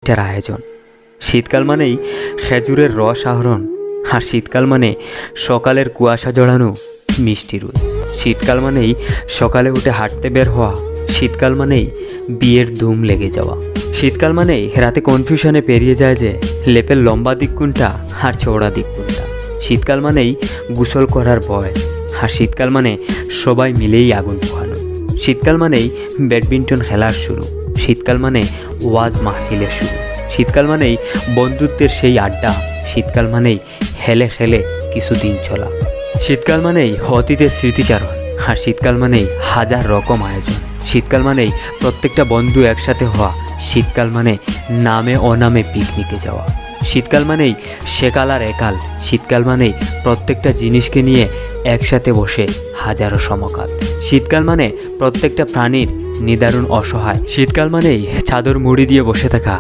পিকনিকটার আয়োজন। শীতকাল মানেই খেজুরের রস আহরণ, আর শীতকাল মানে সকালের কুয়াশা জড়ানো মিষ্টি রোদ। শীতকাল মানেই সকালে উঠে হাঁটতে বের হওয়া। শীতকাল মানেই বিয়ের ধুম লেগে যাওয়া। শীতকাল মানেই রাতে কনফিউশনে পেরিয়ে যায় যে লেপের লম্বা দিক কোনটা আর চওড়া দিক কোনটা। শীতকাল মানেই গোসল করার ভয়, আর শীতকাল মানে সবাই মিলেই আগুন পোহানো। শীতকাল মানেই ব্যাডমিন্টন খেলার শুরু। শীতকাল মানে ওয়াজ মাহফিলের শুরু। শীতকাল মানেই বন্ধুত্বের সেই আড্ডা। শীতকাল মানেই হেলে খেলে কিছুদিন চলা। শীতকাল মানেই অতীতের স্মৃতিচারণ, আর শীতকাল মানেই হাজার রকম আয়োজন। শীতকাল মানেই প্রত্যেকটা বন্ধু একসাথে হওয়া। শীতকাল মানে নামে অনামে পিকনিকে যাওয়া। শীতকাল মানেই সেকাল আর একাল। শীতকাল মানেই প্রত্যেকটা জিনিসকে নিয়ে একসাথে বসে হাজারো সমকাল। শীতকাল মানে প্রত্যেকটা প্রাণীর নিদারুণ অসহায়। শীতকাল মানেই চাদর মুড়ি দিয়ে বসে থাকা।